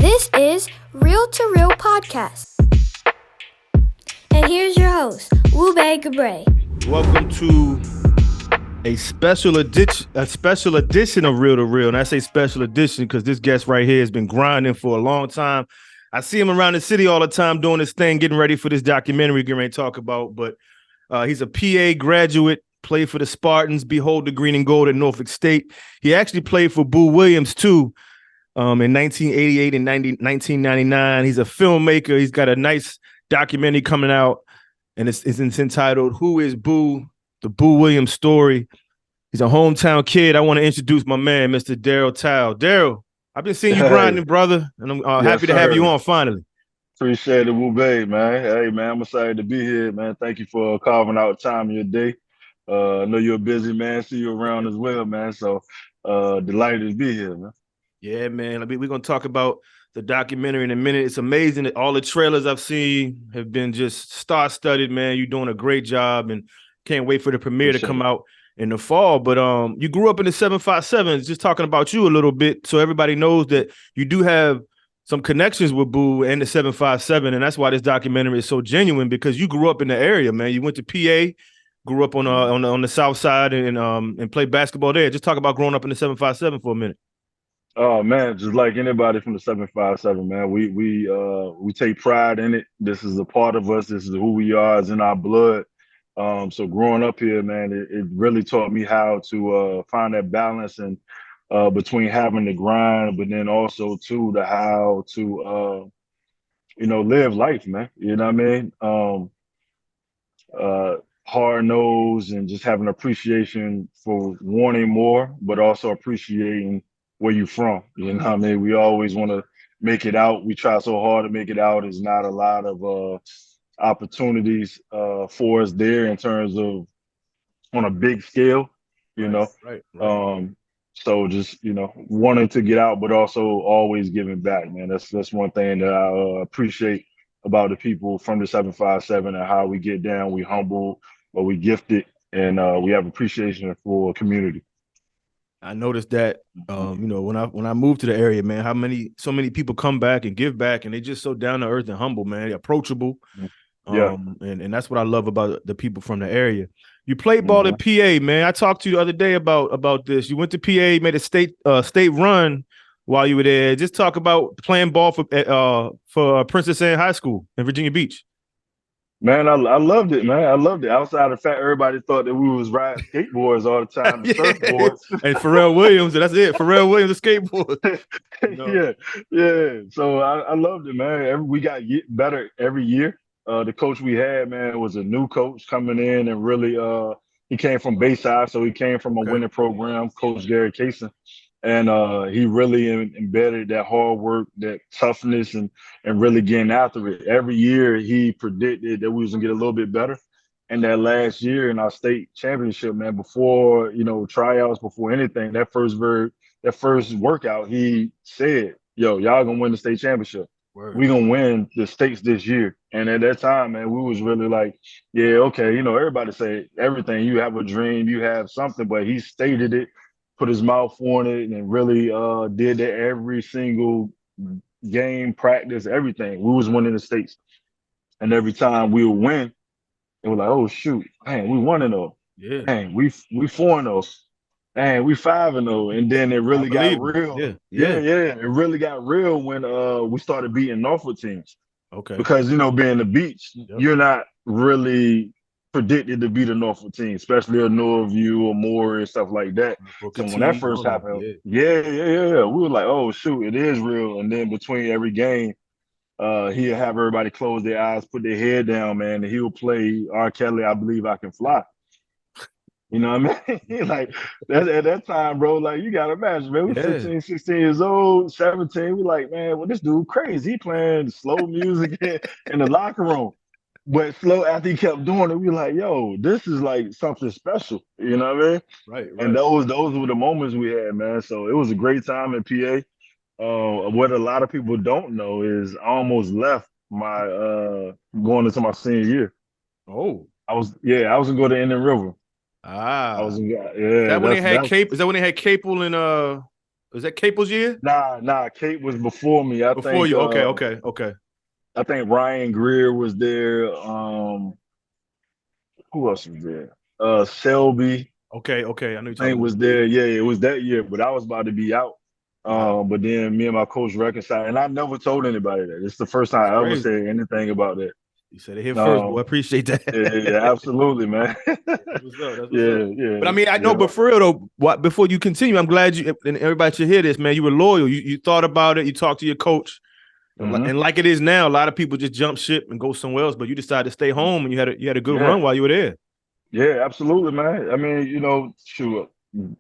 This is Real to Real Podcast. And here's your host, Wube Gabre. Welcome to a special edition of Real to Real. And I say special edition because this guest right here has been grinding for a long time. I see him around the city all the time doing this thing, getting ready for this documentary we're going to talk about. But he's a PA graduate, played for the Spartans, behold the green and gold at Norfolk State. He actually played for Boo Williams, too, in 1988 and 1999. He's a filmmaker. He's got a nice documentary coming out, and it's entitled "Who is Boo? The Boo Williams Story." He's a hometown kid. I want to introduce my man, Mr. Daryl Towe. Daryl, I've been seeing you grinding, brother, and I'm happy to have you on finally. Appreciate it, Wube, man. Hey, man, I'm excited to be here, man. Thank you for carving out time in your day. I know you're a busy man. See you around as well, man. So delighted to be here, man. Yeah, man. We're going to talk about the documentary in a minute. It's amazing that all the trailers I've seen have been just star-studded, man. You're doing a great job, and can't wait for the premiere to come out in the fall. But you grew up in the 757s. Just talking about you a little bit so everybody knows that you do have some connections with Boo and the 757, and that's why this documentary is so genuine, because you grew up in the area, man. You went to PA, grew up on the south side, and played basketball there. Just talk about growing up in the 757 for a minute. Oh man, just like anybody from the 757, man, we take pride in it. This is a part of us. This is who we are. It's in our blood. So growing up here, man, it really taught me how to find that balance and between having the grind, but then also too the how to live life, man. You know what I mean? Hard nose and just having appreciation for wanting more, but also appreciating where you from. You know what I mean? We always want to make it out. We try so hard to make it out. There's not a lot of opportunities for us there in terms of on a big scale, you know. Right. So just, wanting to get out, but also always giving back, man. That's one thing that I appreciate about the people from the 757 and how we get down. We humble, but we gifted, and we have appreciation for community. I noticed that, when I moved to the area, man, so many people come back and give back, and they just so down to earth and humble, man. They're approachable. Yeah. And that's what I love about the people from the area. You played ball at PA, man. I talked to you the other day about this. You went to PA, made a state run while you were there. Just talk about playing ball for Princess Anne High School in Virginia Beach. Man, I loved it, man. I loved it. Outside of the fact everybody thought that we was riding skateboards all the time, and surfboards. And Pharrell Williams, that's it. Pharrell Williams, the skateboard. Yeah. So I loved it, man. We got better every year. The coach we had, man, was a new coach coming in, and really, he came from Bayside, so he came from a winning program, Coach Gary Kaysen. And he really embedded that hard work, that toughness, and really getting after it. Every year he predicted that we was gonna get a little bit better. And that last year in our state championship, man, before tryouts, before anything, that first workout, he said, "Yo, y'all gonna win the state championship. We gonna win the states this year." And at that time, man, we was really like, yeah, okay, everybody say everything. You have a dream, you have something, but he stated it, put his mouth on it, and really did that every single game, practice, everything. We was winning the states. And every time we would win, it was like, oh shoot, man, we 1-0. Yeah. Dang, we 4-0. Dang, we 5-0. And then it really got real. Yeah. It really got real when we started beating Norfolk teams. Okay. Because being the beach, you're not really predicted to be the Norfolk team, especially a Norview or Moore and stuff like that. So when that first happened, we were like, oh shoot, it is real. And then between every game, he'll have everybody close their eyes, put their head down, man, and he'll play R. Kelly, I Believe I Can Fly. You know what I mean? Like at that time, bro, like you gotta imagine, man, we're 15, 16 years old, 17. We like, man, well, this dude crazy. He playing slow music in the locker room. But slow after he kept doing it, we were like, yo, this is like something special. You know what I mean? Right. And those were the moments we had, man. So it was a great time in PA. What a lot of people don't know is I almost left my going into my senior year. Oh. I was gonna go to Indian River. Ah. I was Is that when they had Capel and Was that Capel's year? Nah. Kate was before me. Before you? Okay. I think Ryan Greer was there. Who else was there? Selby, Okay. I know you're I talking think about. was there. Yeah, it was that year, but I was about to be out. Wow, But then me and my coach reconciled, and I never told anybody that. It's the first time that's I ever crazy. said anything about that. You said it here first, boy. I Um, appreciate that. yeah, absolutely, man. That's what's up. That's what's up. But I Yeah, mean, I know, yeah. but for real though, before you continue, I'm glad you and everybody should hear this, man. You were loyal. You thought about it. You talked to your coach, Mm-hmm. and like it is now, a lot of people just jump ship and go somewhere else. But you decided to stay home, and you had a good run while you were there. Yeah, absolutely, man. I mean, shoot,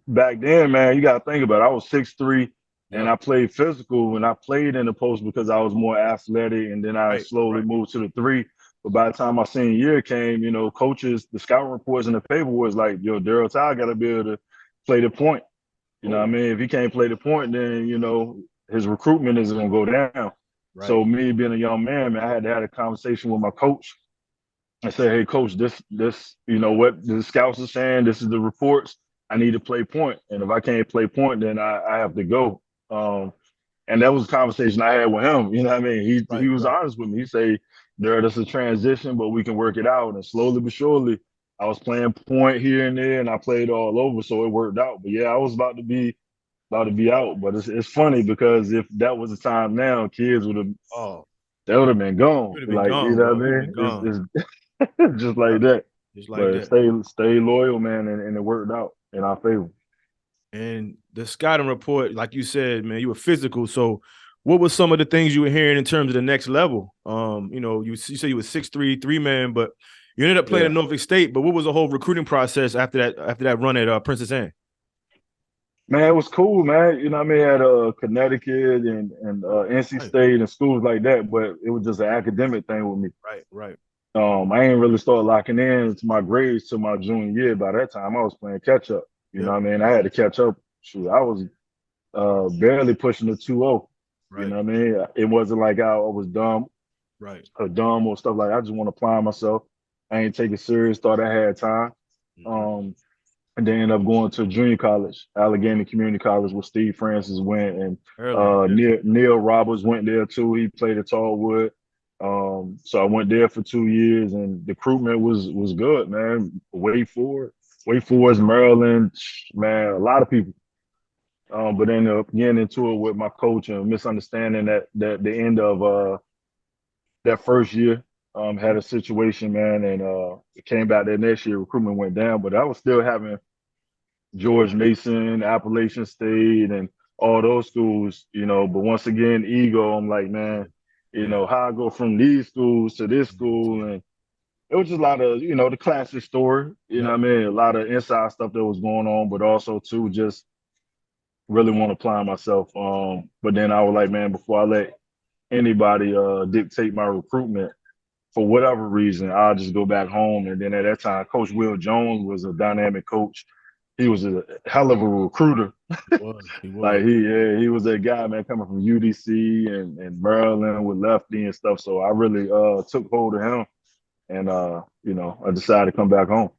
back then, man, you got to think about it. I was 6'3", and Yep. I played physical, and I played in the post because I was more athletic, and then I slowly Right. moved to the three. But by the time my senior year came, coaches, the scouting reports and the paper was like, yo, Daryl Towe got to be able to play the point. You know what I mean? If he can't play the point, then, his recruitment is going to go down. Right. So me being a young man, I had to have a conversation with my coach. I said, hey, coach, this, what the scouts are saying, this is the reports. I need to play point. And if I can't play point, then I have to go. And that was a conversation I had with him. You know what I mean? He was Right. honest with me. He said, there, that's a transition, but we can work it out. And slowly but surely, I was playing point here and there, and I played all over, so it worked out. But yeah, I was about to be out. But it's funny because if that was the time now, kids would have Oh, they would have been gone. you'd have been Like, you gone, know bro. what I You'd have been mean? gone. It's just like Yep. that. Just like But that. stay loyal, man, and it worked out in our favor. And the scouting report, like you said, man, you were physical. So what were some of the things you were hearing in terms of the next level? You said you were 6'3", 3-man, but you ended up playing at Yeah. Norfolk State. But what was the whole recruiting process after that run at Princess Anne? Man, it was cool, man. You know what I mean? Had Connecticut and NC Nice. State and schools like that, but it was just an academic thing with me. Right. I ain't really started locking in to my grades till my junior year. By that time, I was playing catch up. You know Yep. what I mean? I had to catch up. Shoot, I was barely pushing the 2.0. You Right. know what I mean? It wasn't like I was dumb Right. or stuff like that. I just want to apply myself. I ain't take it serious. Thought I had time. Mm-hmm. And then ended up going to junior college, Allegany Community College, where Steve Francis went, and Early. Neil Roberts went there too. He played at Tallwood. So I went there for 2 years, and the recruitment was good, man. Wake Forest, Maryland, man, a lot of people. But ended up getting into it with my coach and misunderstanding that the end of that first year. Had a situation, man, and it came back that next year. Recruitment went down, but I was still having George Mason, Appalachian State, and all those schools, But once again, ego. I'm like, man, Yeah. how I go from these schools to this school, and it was just a lot of, the classic story. You know Yep. what I mean? A lot of inside stuff that was going on, but also too just really want to apply myself. But then I was like, man, before I let anybody dictate my recruitment for whatever reason, I'll just go back home. And then at that time, Coach Will Jones was a dynamic coach. He was a hell of a recruiter. He Like was. he was that guy, man, coming from UDC and Maryland with lefty and stuff. So I really took hold of him, and I decided to come back home.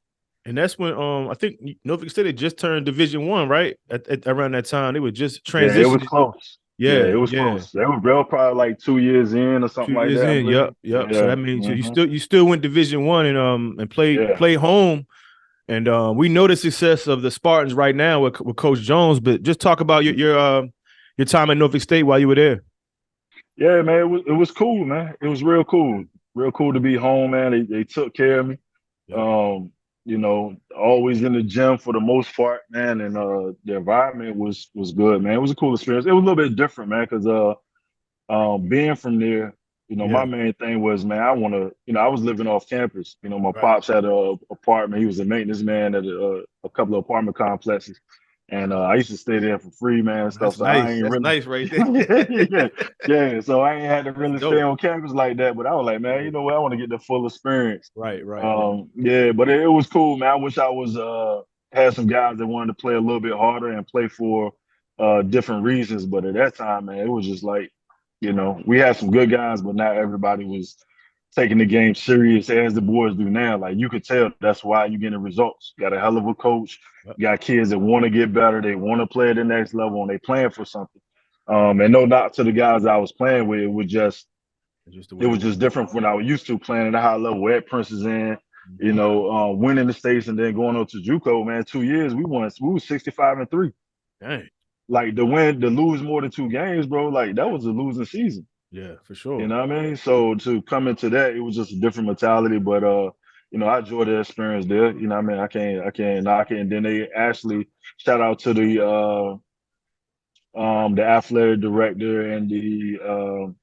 And that's when I think Norfolk State had just turned Division I, right? At around that time, they were just Yeah, it was transitioning. close. Yeah, it was Yeah. close. They were probably like 2 years in or 2 something like years that, I in. believe. Yep. So Yeah. that means Hmm. you still went Division I and Yeah. played home. And we know the success of the Spartans right now with Coach Jones. But just talk about your time at Norfolk State while you were there. Yeah, man, it was cool, man. It was real cool to be home, man. They took care of me. Yep. Always in the gym for the most part, man, and the environment was good, man. It was a cool experience. It was a little bit different, man, because being from there, my Yeah. main thing was, man, I want to, I was living off campus. My Right. pops had a apartment. He was a maintenance man at a couple of apartment complexes. And I used to stay there for free, man, and stuff. That's So I nice. ain't That's really, nice right there. yeah. So I ain't had to That's really stay dope. on campus like that. But I was like, man, you know what? I want to get the full experience. Right. Yeah, but it was cool, man. I wish I was had some guys that wanted to play a little bit harder and play for different reasons. But at that time, man, it was just like, we had some good guys, but not everybody was taking the game serious as the boys do now. Like you could tell that's why you're getting results. You got a hell of a coach. Yep. You got kids that want to get better. They want to play at the next level and they plan for something. And no doubt to the guys I was playing with, it was just different from when I was used to playing at a high level at Prince's End, winning the states and then going on to JUCO, man. 2 years, we were 65-3. Dang. Like to lose more than 2 games, bro, like that was a losing season. Yeah, for sure. You know what I mean? So to come into that, it was just a different mentality. But I enjoyed the experience there. You know what I mean? I can't knock it. And then they actually shout out to the athletic director and the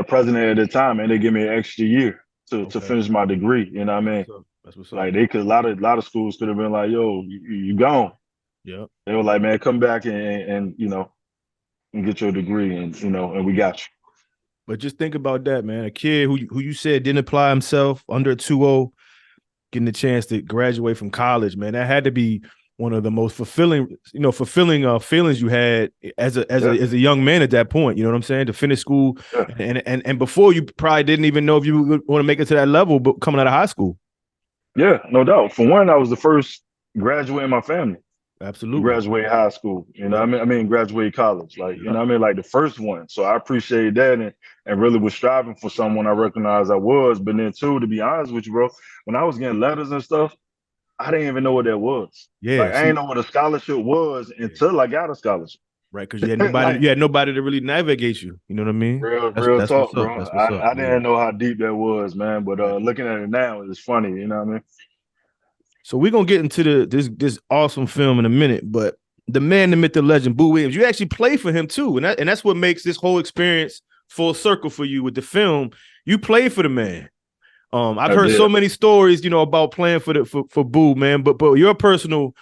president at the time, and they give me an extra year to finish my degree. You know what I mean? That's what's up. Like they could a lot of schools could have been like, yo, you gone. Yeah. They were like, man, come back and get your degree and we got you. But just think about that, man. A kid who you said didn't apply himself under a 2.0, getting the chance to graduate from college, man. That had to be one of the most fulfilling feelings you had as a young man at that point. You know what I'm saying? To finish school, and before you probably didn't even know if you would want to make it to that level, but coming out of high school. Yeah, no doubt. For one, I was the first graduate in my family. Absolutely. Graduate high school, I mean, graduate college, like, you know what I mean? Like the first one. So I appreciate that and really was striving for someone I recognized I was. But then too, to be honest with you, bro, when I was getting letters and stuff, I didn't even know what that was. Yeah. Like I didn't know what a scholarship was until I got a scholarship. Right, because you had nobody, you had nobody to really navigate you. You know what I mean? Real talk, bro. I Yeah. didn't know how deep that was, man. But looking at it now, it's funny, you know what I mean? So we're gonna get into this awesome film in a minute, but the man, the myth, the legend, Boo Williams, you actually play for him too, and that's what makes this whole experience full circle for you with the film. You play for the man. I've heard so many stories, about playing for Boo, man. But your personal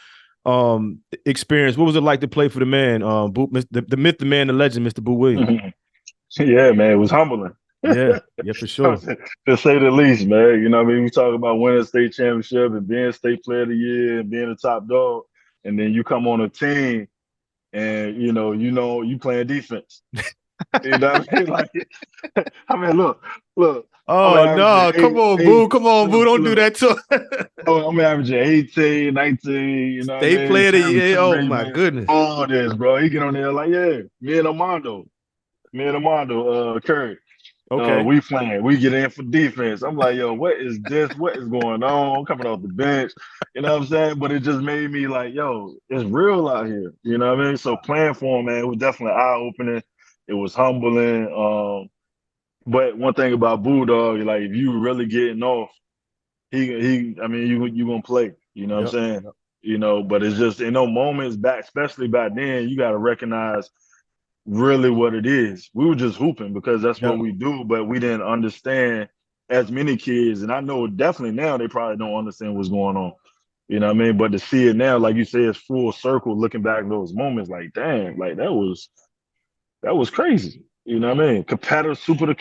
experience, what was it like to play for the man, Boo, the myth, the man, the legend, Mr. Boo Williams? Yeah, man, it was humbling. Yeah, for sure. To say the least, man. You know what I mean? We talk about winning a state championship and being state player of the year and being a top dog, and then you come on a team and you playing defense. You know what I mean? Like, I mean, look. Oh no, come on, Boo. Come on, Boo. Don't do that to I'm averaging 18, 19, State player of the year. Oh my goodness. All this, bro. He get on there like, yeah, me and Armando, Curry. Okay. We playing. We get in for defense. I'm like, yo, what is this? What is going on? I'm coming off the bench. You know what I'm saying? But it just made me like, yo, it's real out here. You know what I mean? So playing for him, man, it was definitely eye-opening. It was humbling. But one thing about Boo, dog, like if you really getting off, you gonna play. You know what I'm saying? But it's just in those moments back, especially back then, you gotta recognize really what it is. We were just hooping because that's what we do, but we didn't understand as many kids, and I know definitely now they probably don't understand what's going on. You know what I mean? But to see it now, like you say, it's full circle looking back at those moments, like, damn, like that was crazy. You know what I mean? Competitive, super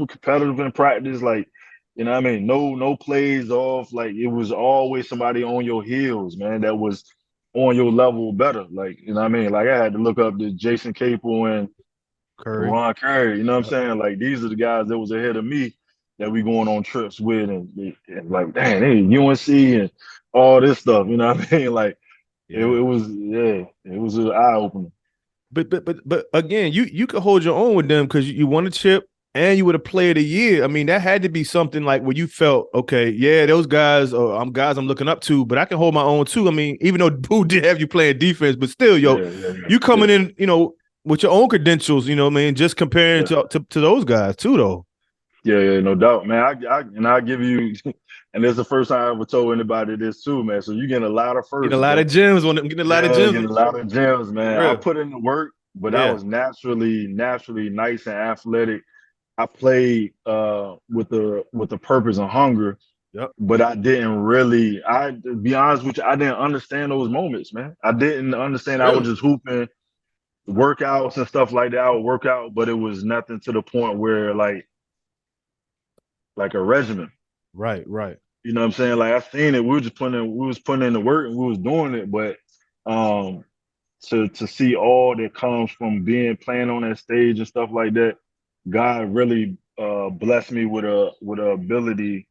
competitive in practice, like, you know what I mean? No plays off. Like it was always somebody on your heels, man, that was on your level better. Like, you know what I mean? Like I had to look up to Jason Capel and Ron Curry. You know what I'm saying? Like these are the guys that was ahead of me that we going on trips with and like, dang, they UNC and all this stuff. You know what I mean? Like it was an eye opener. But again, you could hold your own with them because you won a chip and you were the player of the year. I mean, that had to be something like where you felt, okay, yeah, those guys are guys I'm looking up to, but I can hold my own too. I mean, even though Boo did have you playing defense, but still, you coming in, with your own credentials, you know what I mean, just comparing to those guys too, though. Yeah, no doubt, man. I'll give you, and it's the first time I ever told anybody this too, man. So you getting a lot of firsts. Getting a lot of gems on them. Getting a lot of gems. Getting a lot of gems, man. I put in the work, but I was naturally nice and athletic. I played with the purpose and hunger, but I didn't really. To be honest with you, I didn't understand those moments, man. I didn't understand. I was just hooping, workouts and stuff like that. I would work out, but it was nothing to the point where like a regimen. Right. You know what I'm saying? Like I seen it. We was putting in the work and we was doing it, but to see all that comes from playing on that stage and stuff like that, God really blessed me with a ability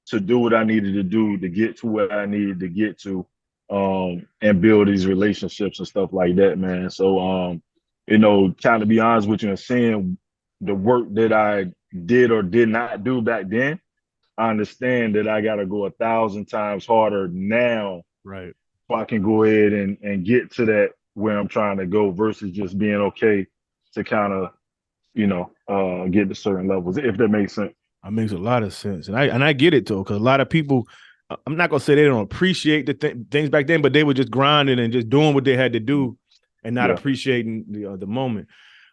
to do what I needed to do to get to where I needed to get to, and build these relationships and stuff like that, man. So, kind of be honest with you and seeing the work that I did or did not do back then, I understand that I got to go 1,000 times harder now Right. so I can go ahead and get to that where I'm trying to go versus just being okay to kind of, get to certain levels, if that makes sense. It makes a lot of sense, and I get it though, because a lot of people, I'm not gonna say they don't appreciate the things back then, but they were just grinding and just doing what they had to do, and not appreciating the moment.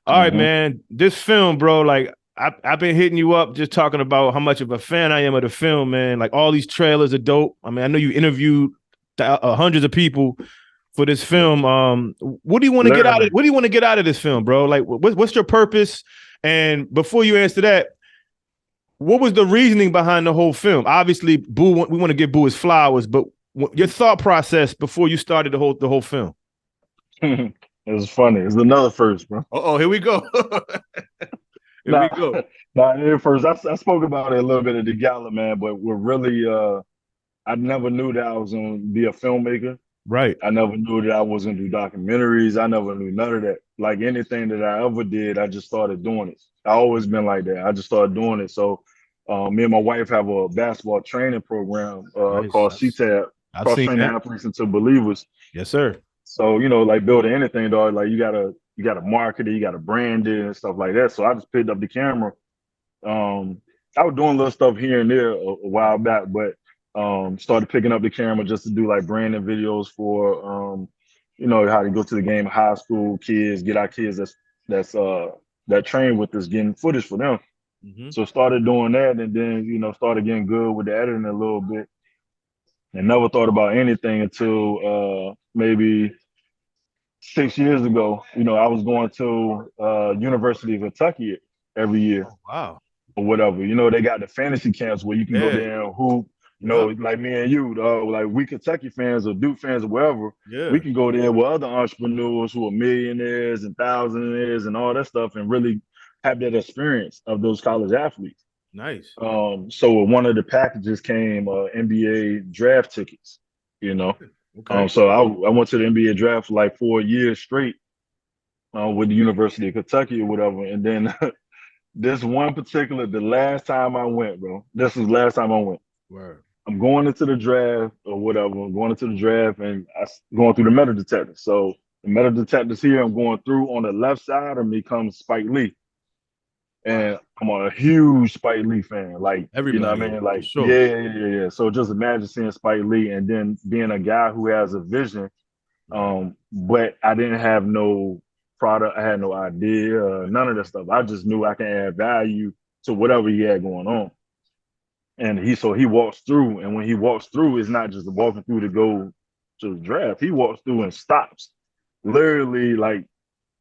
All right, man, this film, bro, like I've been hitting you up just talking about how much of a fan I am of the film, man. Like all these trailers are dope. I mean, I know you interviewed hundreds of people for this film. What do you want to get out of? What do you want to get out of this film, bro? Like, what's your purpose? And before you answer that, what was the reasoning behind the whole film? Obviously, Boo, we want to give Boo his flowers, but your thought process before you started the whole film. It was funny. It's another first, bro. Oh, here we go. Here we go. First, I spoke about it a little bit at the gala, man, but we're really, I never knew that I was going to be a filmmaker. Right. I never knew that I was going to do documentaries. I never knew none of that. Like anything that I ever did, I just started doing it. I always been like that. I just started doing it. So me and my wife have a basketball training program called C.T.A.B, Cross Training Athletes into Believers. Yes, sir. So, like building anything, dog, like you gotta market it, you gotta brand it and stuff like that. So I just picked up the camera. I was doing little stuff here and there a while back, but started picking up the camera just to do like branding videos for how to go to the game, high school kids, get our kids that train with us, getting footage for them. So started doing that, and then started getting good with the editing a little bit, and never thought about anything until maybe 6 years ago. I was going to University of Kentucky every year. Oh, wow. Or whatever. They got the fantasy camps where you can go there and hoop. Like me and you, like we Kentucky fans or Duke fans or whatever, we can go there with other entrepreneurs who are millionaires and thousandaires and all that stuff and really have that experience of those college athletes. Nice. So one of the packages came NBA draft tickets, Okay. So I went to the NBA draft for like 4 years straight with the University of Kentucky or whatever. And then this one particular, the last time I went, bro, this is the last time I went. Word. I'm going into the draft or whatever. I'm going into the draft and I'm going through the metal detector. So the metal detector's here. I'm going through. On the left side of me comes Spike Lee. And I'm a huge Spike Lee fan. Like, everybody, you know what I mean? Like, sure. Yeah. So just imagine seeing Spike Lee and then being a guy who has a vision. But I didn't have no product. I had no idea, none of that stuff. I just knew I can add value to whatever he had going on. And he walks through, and when he walks through, it's not just walking through to go to the draft. He walks through and stops, literally like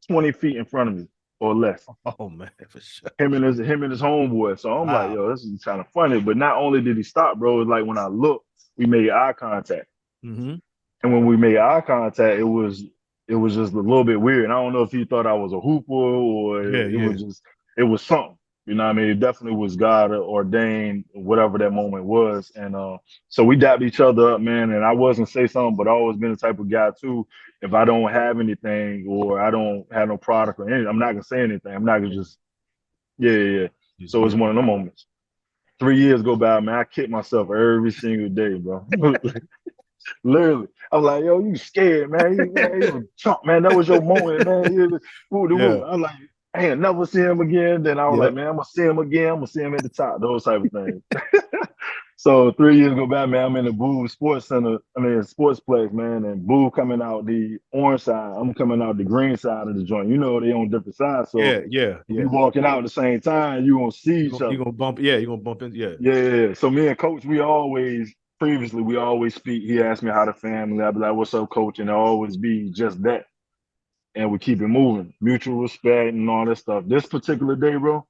20 feet in front of me or less. Oh man, for sure. Him and his homeboy. So I'm like, yo, this is kind of funny. But not only did he stop, bro, it's like when I looked, we made eye contact. And when we made eye contact, it was just a little bit weird. And I don't know if he thought I was a hooper or it was something. You know what I mean? It definitely was God ordained, whatever that moment was. And so we dapped each other up, man. And I wasn't say something, but I always been the type of guy too. If I don't have anything or I don't have no product or anything, I'm not gonna say anything. I'm not gonna just So it's one of them moments. 3 years go by, man. I kick myself every single day, bro. Literally, I'm like, yo, you scared, man. You chump, man. That was your moment, man. I'm like, I ain't never see him again. Then I was like, man, I'm gonna see him again. I'm gonna see him at the top. Those type of things. So 3 years go by, man. I'm in the Boo Sports Center. Sportsplex, man. And Boo coming out the orange side. I'm coming out the green side of the joint. They on different sides. So you walking out at the same time, you gonna see each other. You gonna bump? Yeah, you gonna bump in? Yeah. Yeah. So me and Coach, we always speak. He asked me how the family. I'd be like, "What's up, Coach?" And it always be just that. And we keep it moving, mutual respect and all that stuff. This particular day, bro,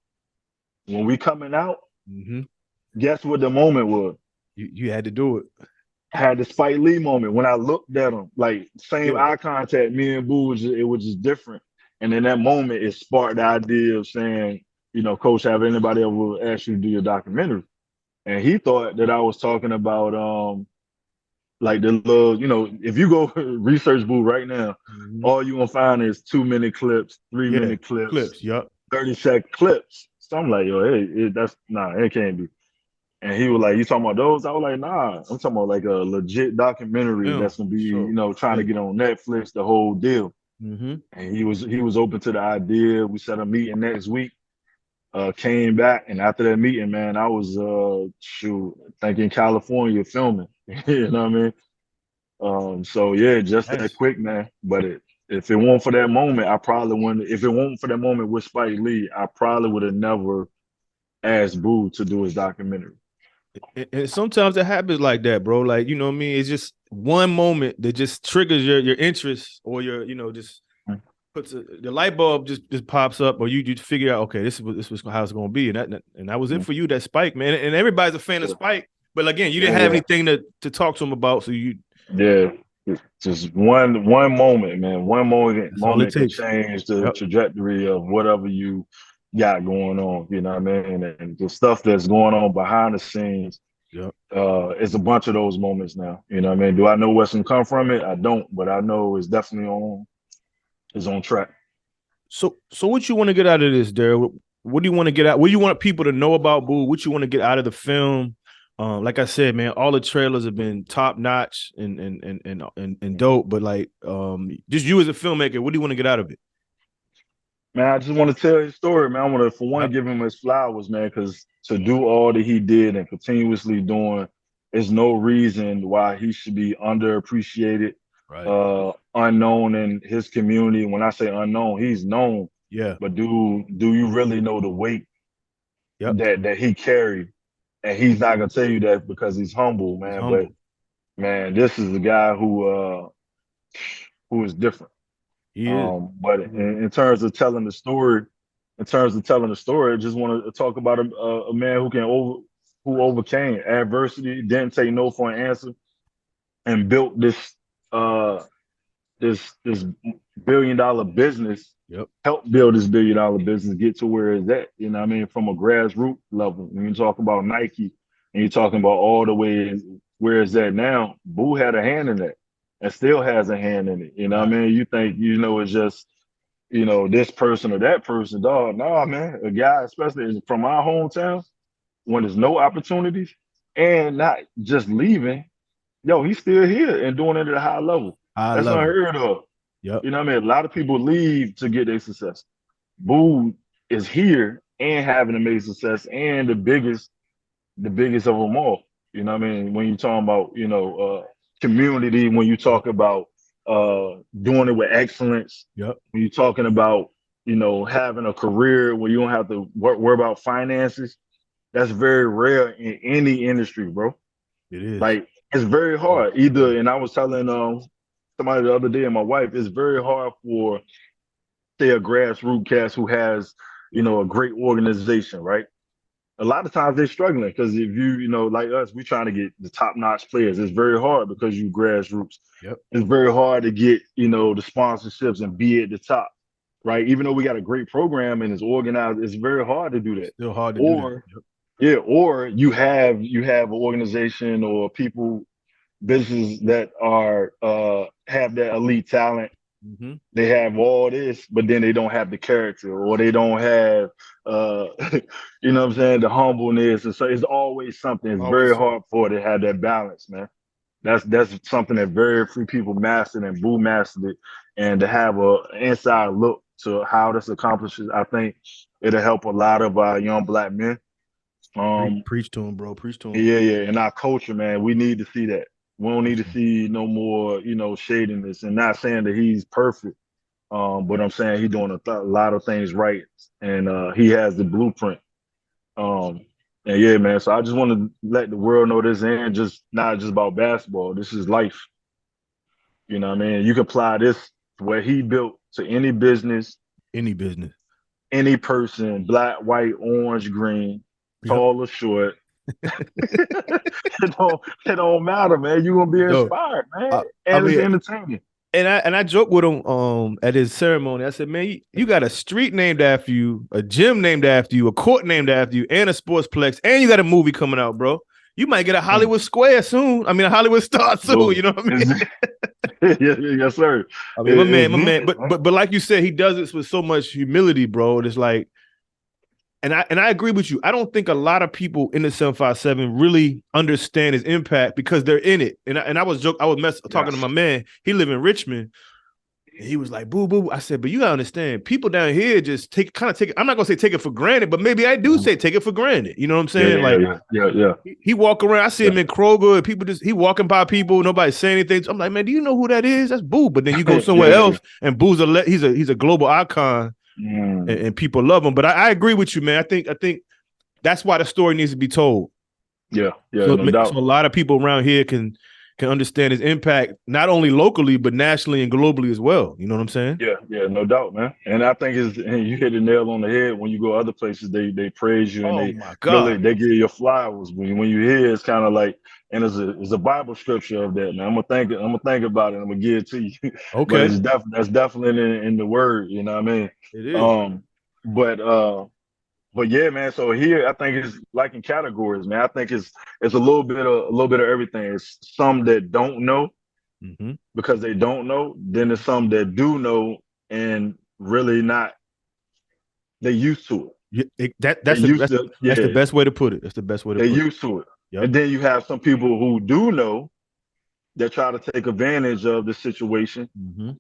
when we coming out, guess what the moment was? You had to do it. I had the Spike Lee moment when I looked at him, like same eye contact. Me and Boo, it was just different. And in that moment, it sparked the idea of saying, Coach, have anybody ever asked you to do your documentary? And he thought that I was talking about like the little, if you go research Boo right now, all you gonna find is 2 minute clips, 3 minute clips, Clips. Yup. 30-second clips. So I'm like, yo, hey, that's nah, it can't be. And he was like, "You talking about those?" I was like, "Nah, I'm talking about like a legit documentary Film. that's gonna be, Sure. trying to get on Netflix, the whole deal." Mm-hmm. And he was open to the idea. We set a meeting next week. Came back, and after that meeting, man, I was thinking California filming. You know what I mean? So yeah, just that Nice. quick, man. But if it weren't for that moment, I probably wouldn't. If it weren't for that moment with Spike Lee, I probably would have never asked Boo to do his documentary. And sometimes it happens like that, bro. Like, you know what I mean? It's just one moment that just triggers your interest, or your, just puts the light bulb just pops up, or you just figure out, okay, this was how it's gonna be. And that was it for you, that Spike, man. And everybody's a fan of Spike, but again, you didn't have anything to talk to him about. So Yeah, just one moment, man. One that's all it moment can takes. change the Yep. trajectory of whatever you got going on. You know what I mean? And the stuff that's going on behind the scenes, Yep. it's a bunch of those moments now. You know what I mean? Do I know what's gonna come from it? I don't, but I know it's definitely on track. So what you want to get out of this, Daryl? What do you want to get out? What do you want people to know about Boo? What you want to get out of the film? Like I said, man, all the trailers have been top notch and dope. But like, just you as a filmmaker, what do you want to get out of it? Man, I just want to tell his story, man. I want to, for one, give him his flowers, man, because to do all that he did and continuously doing is no reason why he should be underappreciated, Right. unknown in his community. When I say unknown, he's known. Yeah. But do you really know the weight Yep. that he carried? And he's not gonna tell you that because he's humble, He's man. But humble. man, this is a guy who is different. He is. But in terms of telling the story, I just want to talk about a man who overcame adversity, didn't take no for an answer, and built uh this $1 billion business. Yep. Helped build this $1 billion business get to where it's at. You know what I mean? From a grassroots level. When you talk about Nike and you're talking about all the way where it's at now, Boo had a hand in that and still has a hand in it. You know what I mean? You think, it's just, this person or that person, dog. No, man. A guy, especially from our hometown, when there's no opportunities and not just leaving, yo, he's still here and doing it at a high level. I That's love it. unheard of. Yep. You know what I mean? A lot of people leave to get their success. Boo is here and having amazing success and the biggest of them all. You know what I mean? When you're talking about, community, when you talk about doing it with excellence, Yep. when you're talking about, having a career where you don't have to worry about finances, that's very rare in any industry, bro. It is. Like, it's very hard. Either, and I was telling somebody the other day, and my wife, it's very hard for, say, a grassroots cast who has, a great organization, right? A lot of times they're struggling because if like us, we trying to get the top-notch players. It's very hard because you grassroots. Yep. It's very hard to get, the sponsorships and be at the top, right? Even though we got a great program and it's organized, it's very hard to do that. Still hard to do that. Yep. Yeah, or you have an organization or people, businesses that are have that elite talent. Mm-hmm. They have all this, but then they don't have the character, or they don't have, you know what I'm saying, the humbleness. And so it's always something. It's Always very hard for it to have that balance, man. That's something that very few people mastered, and Boo mastered it. And to have a inside look to how this accomplishes, I think it'll help a lot of young Black men. Preach to him, bro. Preach to him. Yeah. In our culture, man, we need to see that. We don't need to see no more, shadiness. And not saying that he's perfect, but I'm saying he's doing a lot of things right, and he has the blueprint. And yeah, man. So I just want to let the world know this ain't just not just about basketball. This is life. You know what I mean? You can apply this where he built to any business, Any business. any person, black, white, orange, green, tall or short. It don't matter, man. You're gonna be inspired, man. And it's entertaining. And I joked with him at his ceremony. I said, man, you got a street named after you, a gym named after you, a court named after you, and a sportsplex, and you got a movie coming out, bro. You might get a Hollywood square soon. I mean, a Hollywood star soon. You know what I mean? Yes, sir. I mean, my man. But like you said, he does this with so much humility, bro. It's like, and I agree with you. I don't think a lot of people in the 757 really understand his impact because they're in it. And I was talking to my man. He live in Richmond. And he was like, boo, boo. I said, but you gotta understand, people down here just take it. I'm not gonna say take it for granted, but maybe I do say take it for granted. You know what I'm saying? Yeah. He walk around. I see him in Kroger, and people he walking by people, nobody saying anything. So I'm like, man, do you know who that is? That's Boo. But then you go somewhere else, and Boo's he's a global icon, and people love him. But I agree with you, man. I think that's why the story needs to be told. Yeah, so, no doubt. So a lot of people around here can understand his impact, not only locally, but nationally and globally as well. You know what I'm saying? Yeah, no doubt, man. And I think you hit the nail on the head. When you go other places, they praise you and they give you flowers. When you hear, it's kind of like, and there's a Bible scripture of that, man. I'm gonna think about it. I'm gonna give it to you. Okay, but that's definitely in the word. You know what I mean? It is. But yeah, man. So here, I think it's like in categories, man. I think it's a little bit of everything. It's some that don't know because they don't know. Then there's some that do know and really not. They used to it. That's the best way to put it. That's the best way to put it. They used to it. Yep. And then you have some people who do know that try to take advantage of the situation,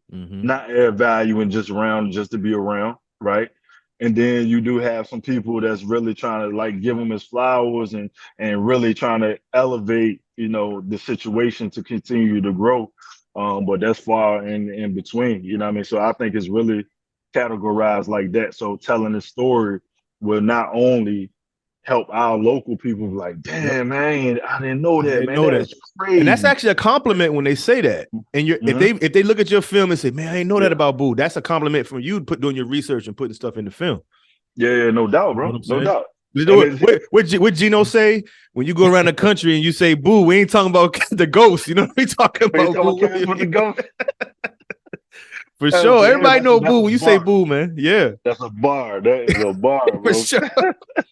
not add value and just to be around, right? And then you do have some people that's really trying to like give him his flowers and really trying to elevate, the situation to continue to grow. But that's far in between, you know what I mean? So I think it's really categorized like that. So telling the story will not only help our local people like, damn, man, I didn't know that, man. That's crazy. And that's actually a compliment when they say that. And if they look at your film and say, man, I didn't know that about Boo, that's a compliment from you doing your research and putting stuff in the film. Yeah, no doubt, bro. No doubt. What Gino say when you go around the country and you say Boo, we ain't talking about the ghost. You know what we talking about? The ghost. For sure. Everybody know Boo when you say Boo, man. Yeah. That's a bar. That is a bar, bro. For sure.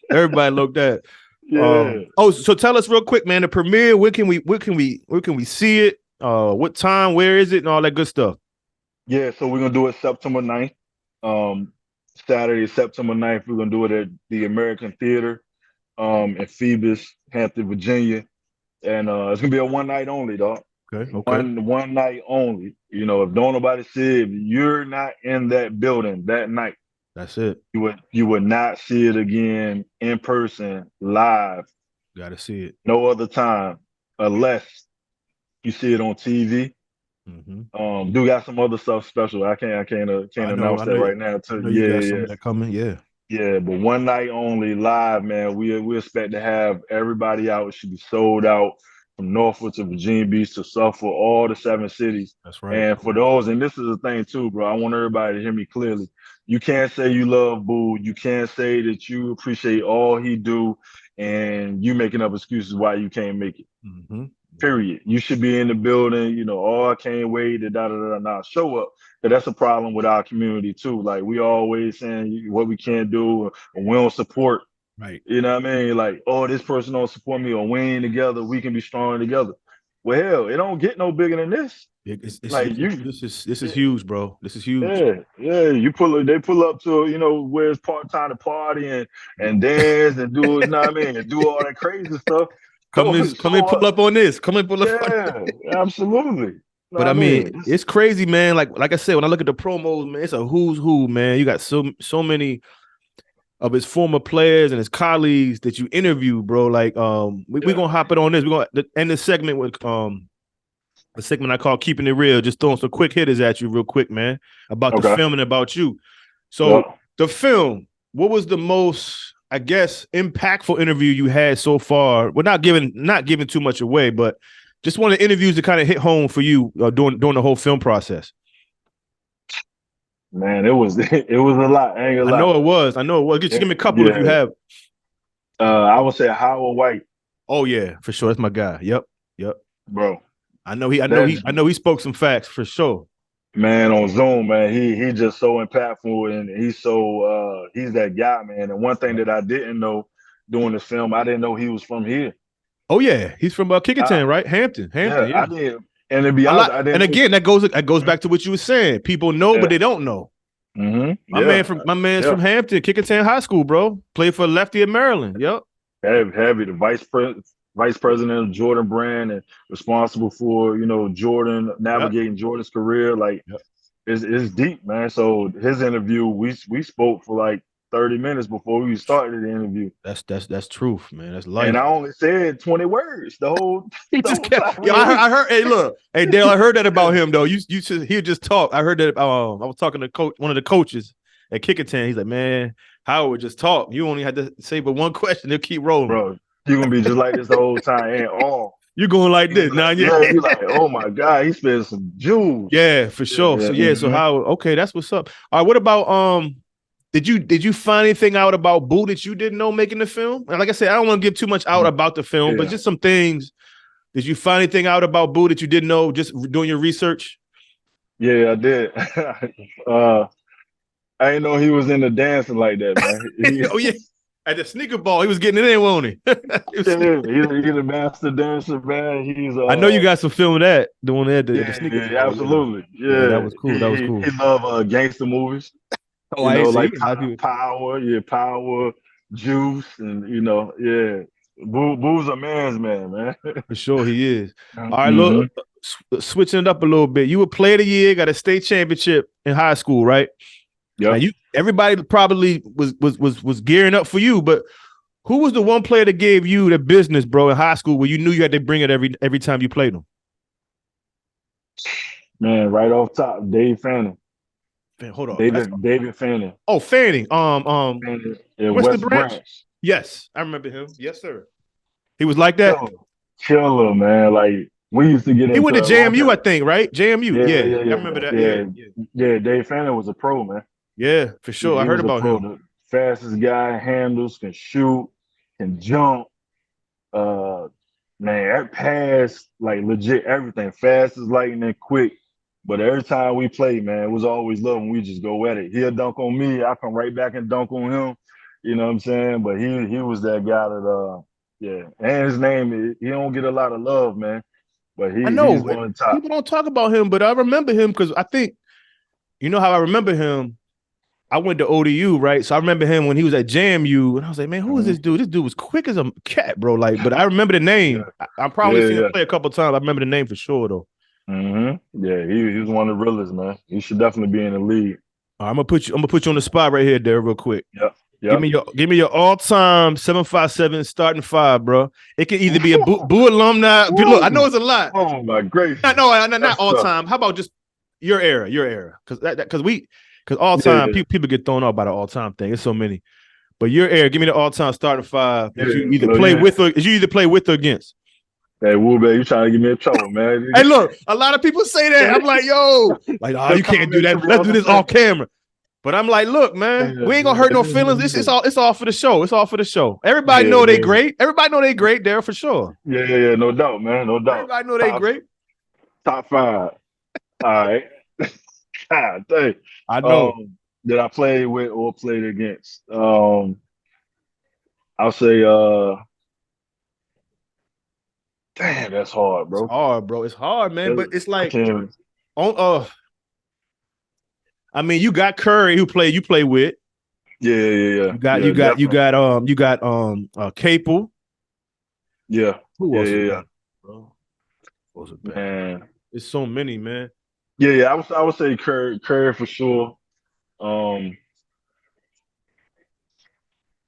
Everybody looked at. Yeah. So tell us real quick, man, the premiere, where can we see it? What time, where is it, and all that good stuff? Yeah, so we're gonna do it September 9th. Saturday, September 9th, we're gonna do it at the American Theater in Phoebus, Hampton, Virginia. And it's gonna be a one night only, dog. Okay. One night only. If don't nobody see it, if you're not in that building that night, that's it. You would not see it again in person, live. Gotta see it. No other time, unless you see it on TV. Do got some other stuff special. I can't announce that right now. That coming. Yeah, but one night only, live, man. We expect to have everybody out. It should be sold out. From Norfolk to Virginia Beach to Suffolk, all the 7 cities. That's right. And for those, and this is the thing too, bro, I want everybody to hear me clearly. You can't say you love Boo. You can't say that you appreciate all he do and you making up excuses why you can't make it. Period. You should be in the building, I can't wait, now show up. But that's a problem with our community too. Like we always saying what we can't do or we don't support. Right. You know what I mean? Like, oh, this person don't support me or we ain't together. We can be stronger together. Well, hell, it don't get no bigger than this. This is huge, bro. This is huge. Yeah. They pull up to, where it's part-time to party and dance and do, you know what I mean? And do all that crazy stuff. Come and pull up on this. Come and pull up on this. Yeah, absolutely. But I mean, it's crazy, man. Like I said, when I look at the promos, man, it's a who's who, man. You got so many of his former players and his colleagues that you interview, bro. Like, we're gonna hop it on this. We're gonna end this segment with a segment I call Keeping It Real. Just throwing some quick hitters at you real quick, man, about the film and about you. So the film, what was the most, I guess, impactful interview you had so far? Well, not giving too much away, but just one of the interviews that kind of hit home for you during the whole film process. Man, it was a lot. I know it was. Just give me a couple if you have. I would say Howard White. Oh yeah, for sure. That's my guy. Yep. Bro. I know he spoke some facts for sure. Man, on Zoom, man, he just so impactful, and he's that guy, man. And one thing that I didn't know doing this film, I didn't know he was from here. Oh yeah, he's from I, Keepin, right? Hampton. yeah, Yeah. I did. And to be A honest, lot. I And didn't know. again, that goes back to what you were saying. People know, Yeah. but they don't know. My man's Yeah. from Hampton, Keepin High School, bro. Played for Lefty in Maryland. Yep. Heavy. The vice president of Jordan Brand and responsible for Jordan navigating Jordan's career. Like Yep. it's deep, man. So his interview, we spoke for like 30 minutes before we started the interview. That's truth, man. That's life. And I only said 20 words the whole time. Yo, I heard. Hey, look, hey Dale, I heard that about him though. He'll just talk. I heard that. I was talking to one of the coaches at Keepin. He's like, man, Howard would just talk. You only had to say but one question. They'll keep rolling. Bro, you're gonna be just like this the whole time. And you're going like this. Like, you're like, oh my God, he spent some jewels. Yeah, for sure. So Howard, okay, that's what's up. All right, what about did you find anything out about Boo that you didn't know making the film? And like I said, I don't want to give too much out about the film, but just some things. Did you find anything out about Boo that you didn't know just doing your research? Yeah, I did. I didn't know he was into dancing like that, man. Oh yeah, at the sneaker ball, he was getting it in, wasn't he? He's a master dancer, man. He's. I know you got some film of that doing that. The sneaker ball. Absolutely. Yeah, that was cool. That was cool. He loved gangster movies. Oh, I like see. Power, Juice, and Boo's a man's man. For sure, he is. All right, look, switching it up a little bit. You were player of the year, got a state championship in high school, right? Yeah. Everybody probably was gearing up for you, but who was the one player that gave you the business, bro, in high school where you knew you had to bring it every time you played them? Man, right off top, Dave Fanning. Hold on, David Fanning. Oh, Fanning. Fanning. Yeah, West Branch. Yes, I remember him. Yes, sir. He was like that. Killer, man. Like we used to get. He went to JMU, I think, right? JMU. Yeah. I remember that. Yeah. Dave Fanning was a pro, man. Yeah, for sure. I heard about him. The fastest guy, handles, can shoot, can jump. Man, that pass, like legit everything. Fast as lightning, quick. But every time we play, man, it was always love when we just go at it. He'll dunk on me, I come right back and dunk on him. You know what I'm saying? But he was that guy that and his name, he don't get a lot of love, man. But I know he's one of the top. People don't talk about him, but I remember him because I think, you know how I remember him? I went to ODU, right? So I remember him when he was at JMU, and I was like, man, who is this dude? This dude was quick as a cat, bro. Like, but I remember the name. I probably seen him play a couple times. I remember the name for sure, though. Yeah, he was one of the realest, man. He should definitely be in the league. I'm gonna put you on the spot right here, Daryl, real quick. Yep. Give me your all-time 757 starting five, bro. It can either be a Boo alumni. Look, I know it's a lot. Oh my gracious! Not all time. How about just your era? Because all time people get thrown off by the all time thing. It's so many. But your era, give me the all time starting five. You either play with or against. Hey, Woolbay, you trying to get me in trouble, man? Hey, look, a lot of people say that. I'm like, yo, you can't do that. Let's do this off camera. But I'm like, look, man, we ain't gonna hurt no feelings. It's all for the show. It's all for the show. Everybody know they great. Everybody know they great there for sure. Yeah, no doubt, man, no doubt. Everybody know they great. Top five. All right. God dang. I know. That I played with or played against. I'll say damn, that's hard, bro. It's hard, bro. It's hard, man. But it's like I mean, you got Curry who you play with. Yeah. You got Capel. Yeah. Who else? Yeah. Bro? Man. It's so many, man. Yeah. I would say Curry for sure.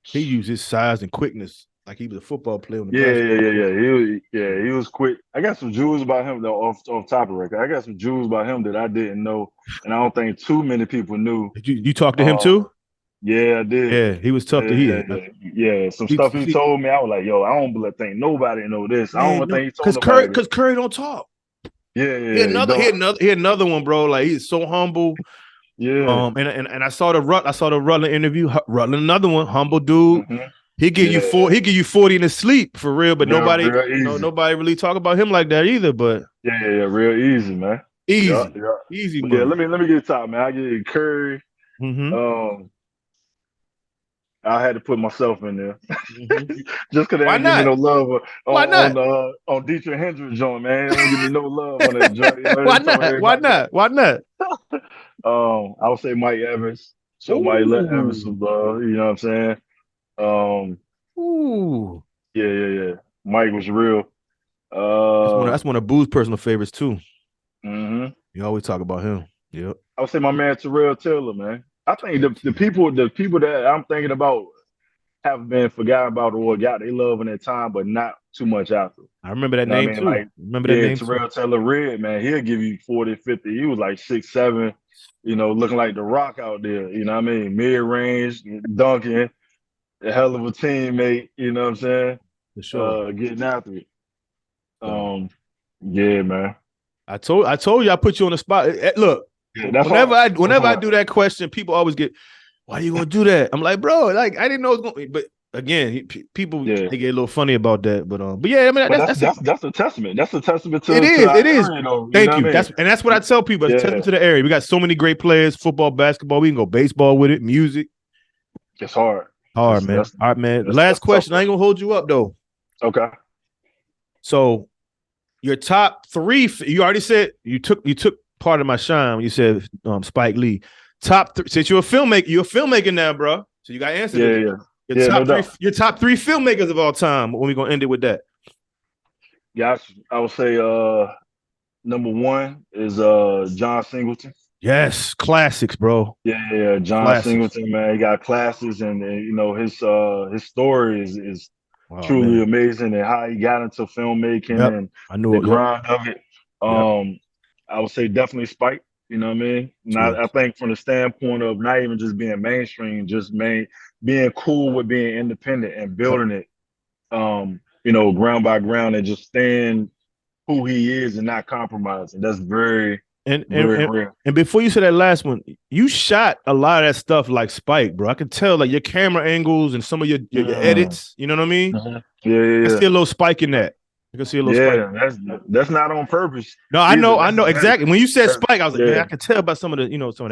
He used his size and quickness like he was a football player. He was quick. I got some jewels about him though, off top of record. I got some jewels about him that I didn't know, and I don't think too many people knew. Did you talk to him too? Yeah, I did. Yeah, he was tough to hear. Yeah, some stuff he told me, I was like, yo, I don't think nobody know this. I don't think he told nobody. Because Curry don't talk. Yeah. He had another one, bro. Like he's so humble. Yeah. And I saw the Rutland interview. Rutland, another one, humble dude. He give you 40 in his sleep for real, but nobody really talk about him like that either. But real easy, man. Yeah, Easy. yeah. Easy But yeah, money. let me get top, man. I get Curry. Mm-hmm. Um, I had to put myself in there Mm-hmm. just because they Why don't give me not? no love Why not? on Dietrich Hendricks joint, man. They don't give me no love on that joint. You know, Why they told not? Why everybody else. not? Why not? I would say Mike Evans. So Mike let Evans Ooh. some love. You know what I'm saying? Um, Ooh. yeah. Mike was real. That's one of Boo's personal favorites too. Mhm. You always talk about him. Yep. I would say my man Terrell Taylor, man. I think the people that I'm thinking about have been forgotten about or got they love in their time, but not too much after. I remember that You know what name I mean? too. Like, Remember that yeah, name too. Terrell Taylor Red, man, he'll give you 40, 50. He was like 6'7", looking like the rock out there. You know what I mean? Mid-range, dunking, a hell of a teammate, you know what I'm saying? For sure. Getting after it. So Yeah, man. I told you I put you on the spot. Look, Yeah, that's whenever hard. That's I hard. do that question, people always get, "Why are you gonna do that?" I'm like, bro, like I didn't know it was going. But again, people Yeah. they get a little funny about that. But yeah, I mean But that's that's a testament. That's a testament it to is. our It is. area, though. You know Thank what you. I mean? That's what I tell people. It's a Yeah, testament to the area. We got so many great players: football, basketball. We can go baseball with it, music. it's hard. Hard That's man. that's All right, man. that's Last tough question. I though. ain't gonna hold you up though. Okay. So your top three. You already said you took part of my shine when you said Spike Lee. Top three. Since you're a filmmaker now, bro. So you got to answer Yeah, this. yeah, yeah. No doubt. Your top three filmmakers of all time. When we gonna end it with that? Yeah, I would say number one is John Singleton. Yes, classics, bro. Yeah, John Classics. Singleton, man. He got classes, and his story is Oh truly man. amazing, and how he got into filmmaking Yep. and I knew the it. Yep. grind of it. Yep. I would say definitely Spike. You know what I mean? Not, I Yes. think from the standpoint of not even just being mainstream, just being cool with being independent and Yep. building it. Ground by ground, and just staying who he is and not compromising. That's very, And and very and rare. and before you said that last one, you shot a lot of that stuff like Spike, bro. I could tell like your camera angles and some of your Mm. edits. You know what I mean? Mhm. Yeah, I yeah, see a little spike in that. I can see a little spike. yeah. That's not on purpose No, either. I know exactly. When you said That's spike, I was like, man, yeah, I could tell by some of the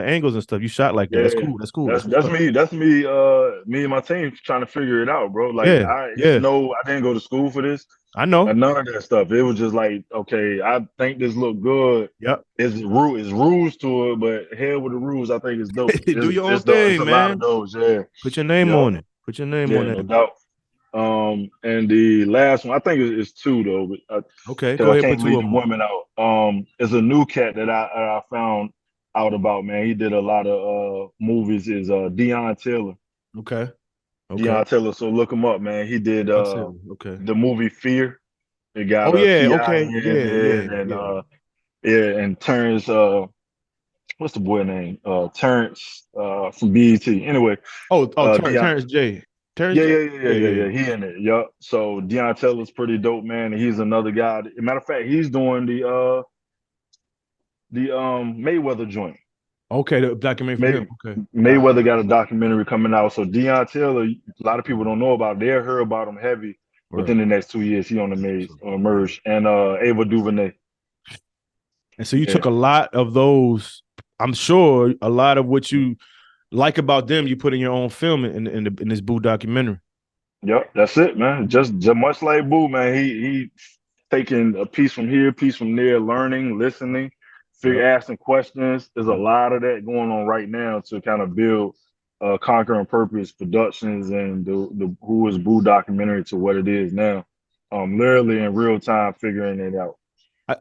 angles and stuff. You shot like that. That's yeah. cool. That's cool. That's That's what's that's up. me. That's me. Me and my team trying to figure it out, bro. Like Yeah, yeah. I didn't go to school for this. I know. And none of that stuff. It was just like, okay, I think this look good. Yep. It's rules to it, but hell with the rules, I think it's dope. Do your own It's thing, a lot of man. those, yeah. Put your name Yep. on it. Put your name on Yeah, no that. doubt. And the last one, I think it's two though, but Okay, because go I ahead. Put can't two leave of the them on. women out. It's a new cat that I found out about. Man, he did a lot of movies. Is Dion Taylor. Okay. Okay. Dion Taylor. So look him up, man. He did Yeah, I'll say okay. the movie Fear. It got Oh yeah. T.I. Okay. in Yeah. it, Yeah. and Yeah. and Terrence. What's the boy name? Terrence from BET. Anyway, Dion. Terrence J. Terrence Yeah, J. yeah, yeah, yeah, Yeah. yeah, Yeah. yeah. He in it. Yup. So Deion Taylor's pretty dope, man. And he's another guy. Matter of fact, he's doing the Mayweather joint. Okay. The documentary for May him. Okay. Got it. Mayweather got a documentary coming out. So Deion Taylor, a lot of people don't know about it. They'll hear about him heavy Right. within the next 2 years. He on the maze or emerge. And Ava DuVernay. And so you Yeah. took a lot of those. I'm sure a lot of what you like about them, you put in your own film in this Boo documentary. Yep, that's it, man. Just much like Boo, man. He taking a piece from here, piece from there, learning, listening, Yep. asking questions. There's a Yep. lot of that going on right now to kind of build Conquer and Purpose Productions and the Who Is Boo documentary to what it is now. Literally in real time figuring it out.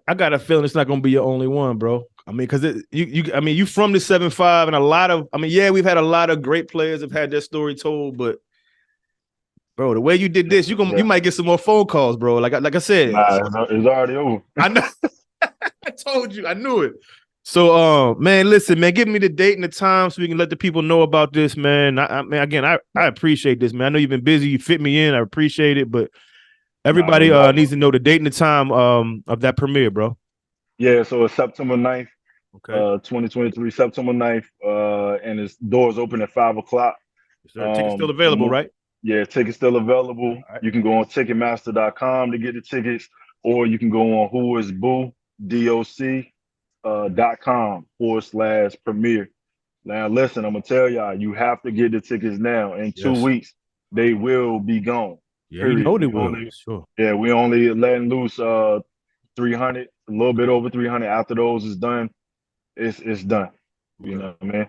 I got a feeling it's not gonna be your only one, bro. I mean, because you from the 7-5 and a lot of we've had a lot of great players have had their story told, but bro, the way you did this, you might get some more phone calls, bro. Like I said, Nah, it's already over. I know. I told you, I knew it. So, man, listen, man, give me the date and the time so we can let the people know about this, man. Man, again, I appreciate this, man. I know you've been busy. You fit me in. I appreciate it, but everybody No doubt, needs to know the date and the time of that premiere, bro. Yeah, so it's September 9th, Okay. 2023, September 9th, and its doors open at 5 o'clock. Tickets still available, right? Yeah, tickets still available. Right. You can go on Ticketmaster.com to get the tickets, or you can go on Who Is Boo, DOC, championship.com/premier. Now, listen, I'm gonna tell y'all, you have to get the tickets now. In 2 weeks, they will be gone. Yeah, you Period. know they will. Sure. Yeah, we only letting loose 300, a little bit over 300. After those is done, it's done. You know what I mean?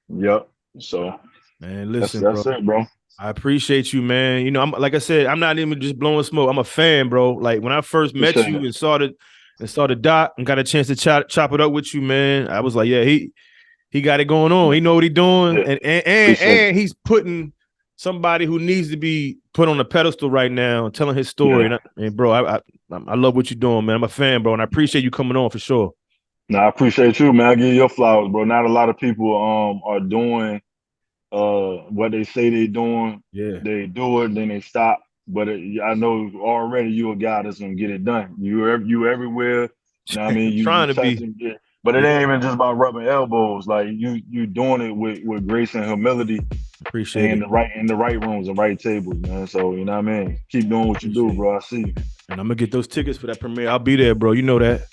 Yep. So, man, listen, that's bro. it, bro. I appreciate you, man. You know, I'm like I said, I'm not even just blowing smoke. I'm a fan, bro. Like when I first met you and saw the doc and got a chance to chop it up with you, man. I was like, yeah, he got it going on. He know what he doing, Yeah. and he's putting somebody who needs to be put on a pedestal right now and telling his story. Yeah. And bro, I love what you're doing, man. I'm a fan, bro, and I appreciate you coming on for sure. No, I appreciate you, man. I give you your flowers, bro. Not a lot of people are doing what they say they're doing. Yeah. They do it, then they stop. But I know already you're a guy that's gonna get it done. You everywhere. You know what I mean? You Trying to be. touching, yeah. But it ain't even just about rubbing elbows. Like you doing it with grace and humility. Appreciate and it. in the right rooms and right tables, man. So you know what I mean? Keep doing what you do, bro. I see you. And I'm gonna get those tickets for that premiere. I'll be there, bro. You know that.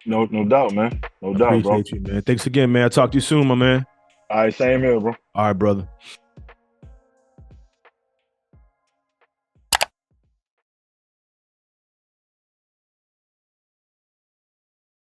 No doubt, man. No doubt, bro. Appreciate you, man. Thanks again, man. I'll talk to you soon, my man. All right, same here, bro. All right, brother.